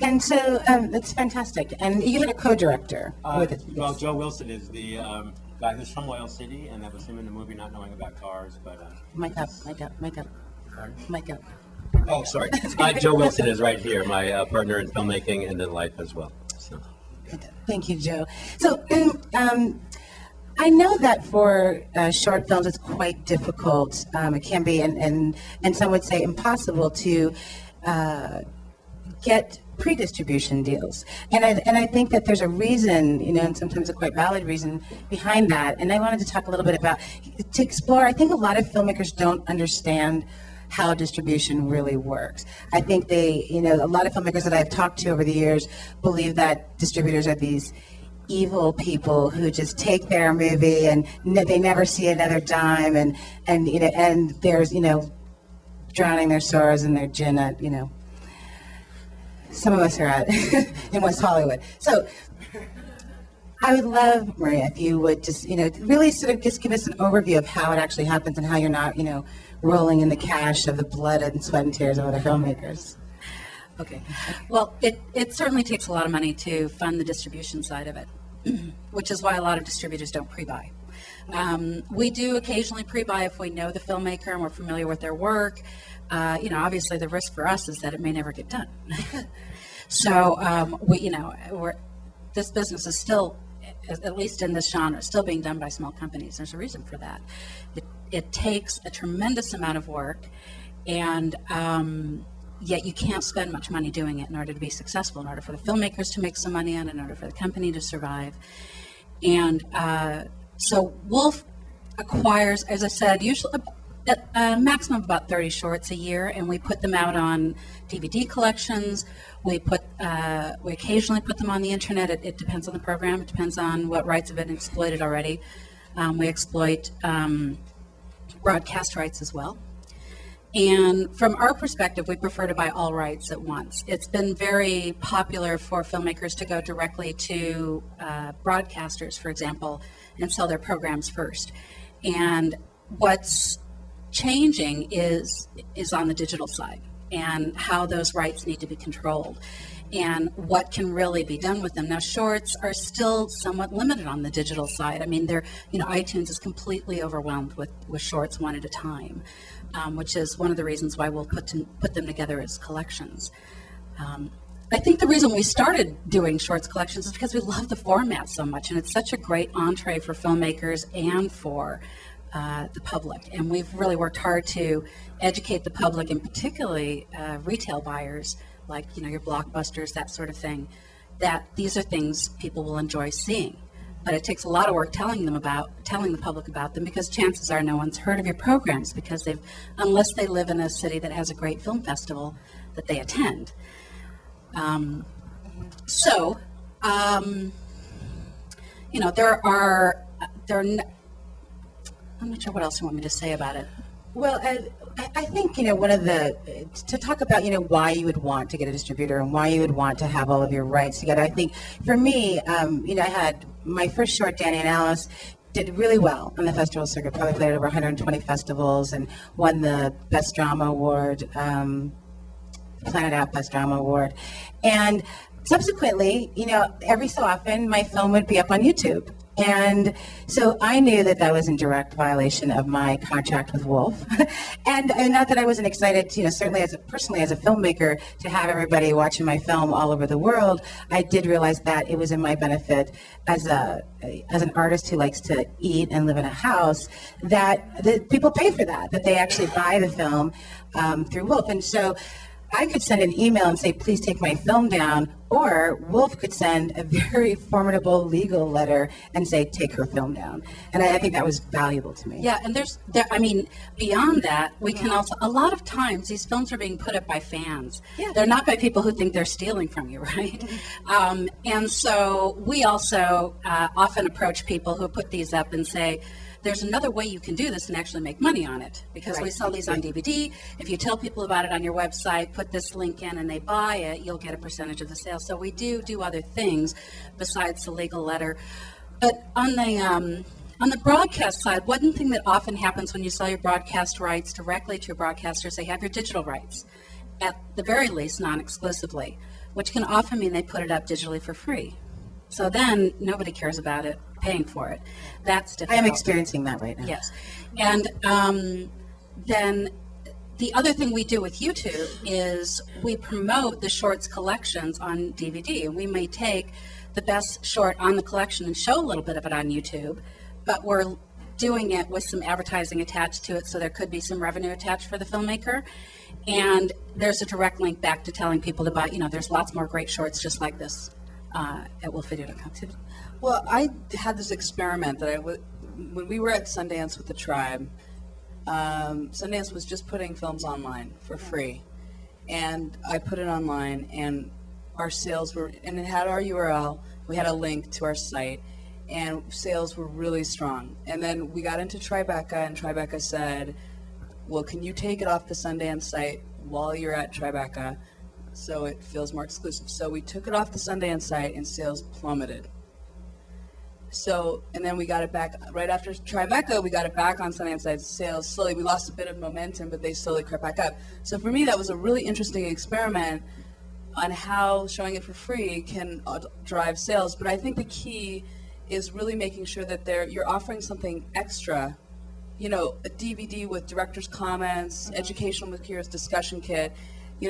And so it's fantastic. And you had a co-director with it. Well, Joe Wilson is the guy who's from Oil City, and that was him in the movie Not Knowing About Cars. But Mic up. Oh, sorry. Joe Wilson is right here, my partner in filmmaking and in life as well. So. Thank you, Joe. So I know that for short films it's quite difficult. It can be, and some would say impossible to get pre-distribution deals. And I think that there's a reason, and sometimes a quite valid reason behind that. And I wanted to talk a little bit about, to explore, I think a lot of filmmakers don't understand how distribution really works. I think a lot of filmmakers that I've talked to over the years believe that distributors are these evil people who just take their movie and they never see another dime, and there's drowning their sorrows in their gin at some of us are at in West Hollywood. So I would love, Maria, if you would just really sort of just give us an overview of how it actually happens and how you're not rolling in the cash of the blood and sweat and tears of other filmmakers. Okay. Well, it certainly takes a lot of money to fund the distribution side of it, which is why a lot of distributors don't pre-buy. We do occasionally pre-buy if we know the filmmaker and we're familiar with their work. Obviously the risk for us is that it may never get done. So this business is still, at least in this genre, still being done by small companies. There's a reason for that. It takes a tremendous amount of work, and yet you can't spend much money doing it in order to be successful, in order for the filmmakers to make some money on it, in order for the company to survive. And so Wolf acquires, as I said, usually a maximum of about 30 shorts a year, and we put them out on DVD collections. We occasionally put them on the internet. It depends on the program. It depends on what rights have been exploited already. We exploit broadcast rights as well. And from our perspective, we prefer to buy all rights at once. It's been very popular for filmmakers to go directly to broadcasters, for example, and sell their programs first. And what's changing is on the digital side, and how those rights need to be controlled, and what can really be done with them. Now, shorts are still somewhat limited on the digital side. I mean, iTunes is completely overwhelmed with shorts one at a time, which is one of the reasons why we'll put them together as collections. I think the reason we started doing shorts collections is because we love the format so much, and it's such a great entree for filmmakers and for the public. And we've really worked hard to educate the public, and particularly retail buyers, like your Blockbusters, that sort of thing, that these are things people will enjoy seeing. But it takes a lot of work telling the public about them, because chances are no one's heard of your programs, because unless they live in a city that has a great film festival that they attend. I'm not sure what else you want me to say about it. Well, I think, one of to talk about, why you would want to get a distributor and why you would want to have all of your rights together. I think for me, I had my first short, Danny and Alice, did really well on the festival circuit, probably played at over 120 festivals and won the Best Drama Award, Planet Out Best Drama Award. And subsequently, every so often my film would be up on YouTube. And so I knew that was in direct violation of my contract with Wolf. and not that I wasn't excited, certainly personally as a filmmaker, to have everybody watching my film all over the world. I did realize that it was in my benefit as an artist who likes to eat and live in a house, that people pay for that they actually buy the film through Wolf. And so I could send an email and say, please take my film down, or Wolf could send a very formidable legal letter and say, take her film down. And I think that was valuable to me. Yeah, and beyond that, we can also, a lot of times these films are being put up by fans. Yeah. They're not by people who think they're stealing from you, right? Mm-hmm. And so we also often approach people who put these up and say, there's another way you can do this and actually make money on it, because we sell these on DVD. If you tell people about it on your website, put this link in and they buy it, you'll get a percentage of the sale. So we do other things besides the legal letter. But on the broadcast side, one thing that often happens when you sell your broadcast rights directly to your broadcasters, they have your digital rights, at the very least non-exclusively. which can often mean they put it up digitally for free. So then nobody cares about it paying for it. That's I difficult. am experiencing that right now. Yes. And then the other thing we do with YouTube is we promote the shorts collections on DVD. And we may take the best short on the collection and show a little bit of it on YouTube, but we're doing it with some advertising attached to it, so there could be some revenue attached for the filmmaker. And there's a direct link back to telling people to buy, there's lots more great shorts just like this at wolfvideo.com. Well, I had this experiment that when we were at Sundance with the Tribe, Sundance was just putting films online for free. And I put it online, and our sales and it had our URL, we had a link to our site, and sales were really strong. And then we got into Tribeca, and Tribeca said, well, can you take it off the Sundance site while you're at Tribeca so it feels more exclusive? So we took it off the Sundance site, and sales plummeted. So, and then we got it back, right after Tribeca, we got it back on Sundance site. Sales slowly, we lost a bit of momentum, but they slowly crept back up. So for me, that was a really interesting experiment on how showing it for free can drive sales. But I think the key is really making sure that you're offering something extra, a DVD with director's comments, educational materials, discussion kit.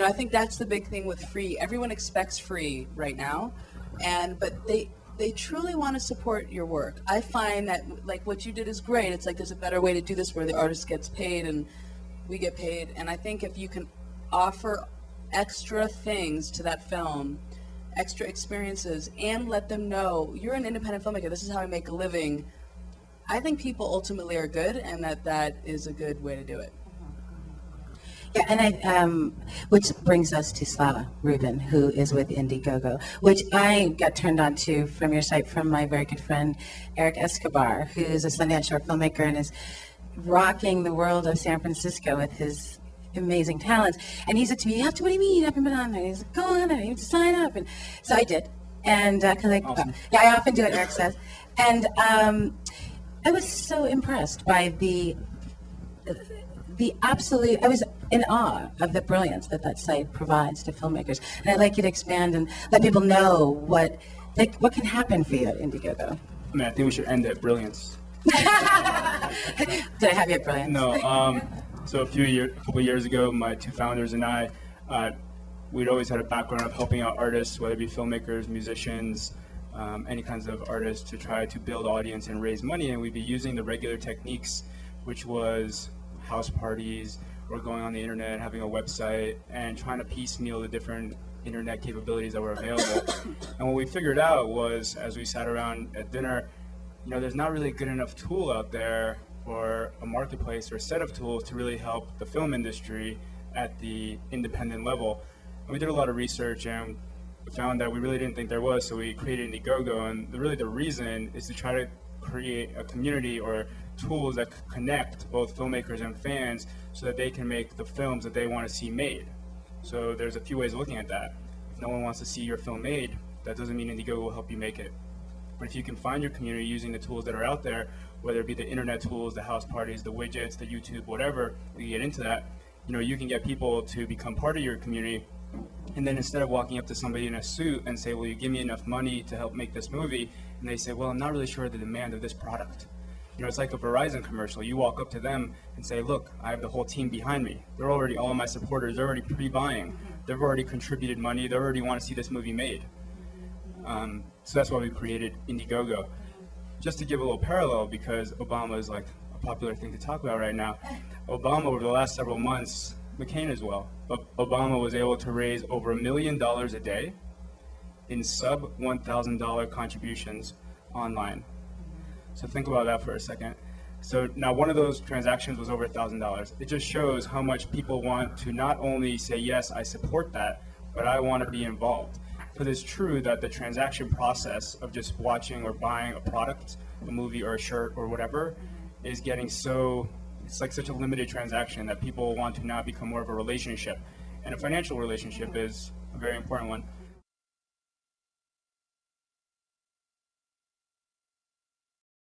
I think that's the big thing with free. Everyone expects free right now, but they truly want to support your work. I find that like what you did is great. It's like there's a better way to do this where the artist gets paid and we get paid. And I think if you can offer extra things to that film, extra experiences, and let them know you're an independent filmmaker, this is how I make a living, I think people ultimately are good, and that is a good way to do it. Yeah, and which brings us to Slava Rubin, who is with Indiegogo, which I got turned on to from your site from my very good friend Eric Escobar, who is a Sundance short filmmaker and is rocking the world of San Francisco with his amazing talents. And he said to me, what do you mean you haven't been on there? He's like, go on there, you have to sign up. And so I did. And because Awesome. I often do what Eric says. And I was so impressed by the absolute, I was in awe of the brilliance that site provides to filmmakers. And I'd like you to expand and let people know what can happen for you at Indiegogo. I mean, I think we should end at brilliance. Did I have you at brilliance? No. So a couple years ago, my two founders and I, we'd always had a background of helping out artists, whether it be filmmakers, musicians, any kinds of artists, to try to build audience and raise money. And we'd be using the regular techniques, which was house parties or going on the internet, having a website, and trying to piecemeal the different internet capabilities that were available. And what we figured out was, as we sat around at dinner, there's not really a good enough tool out there or a marketplace or a set of tools to really help the film industry at the independent level. And we did a lot of research and found that we really didn't think there was, so we created Indiegogo. And the reason is to try to create a community or tools that connect both filmmakers and fans so that they can make the films that they want to see made. So there's a few ways of looking at that. If no one wants to see your film made, that doesn't mean Indiegogo will help you make it. But if you can find your community using the tools that are out there, whether it be the internet tools, the house parties, the widgets, the YouTube, whatever, we get into that, you can get people to become part of your community. And then instead of walking up to somebody in a suit and say, well, you give me enough money to help make this movie, and they say, well, I'm not really sure of the demand of this product. It's like a Verizon commercial. You walk up to them and say, look, I have the whole team behind me. All of my supporters, they're already pre-buying. They've already contributed money. They already want to see this movie made. So that's why we created Indiegogo. Just to give a little parallel, because Obama is like a popular thing to talk about right now. Obama, over the last several months, McCain as well, but Obama was able to raise over $1 million a day in sub $1,000 contributions online. So think about that for a second. So now one of those transactions was over $1,000. It just shows how much people want to not only say, yes, I support that, but I want to be involved. Because it's true that the transaction process of just watching or buying a product, a movie or a shirt or whatever, is getting it's like such a limited transaction that people want to now become more of a relationship. And a financial relationship is a very important one.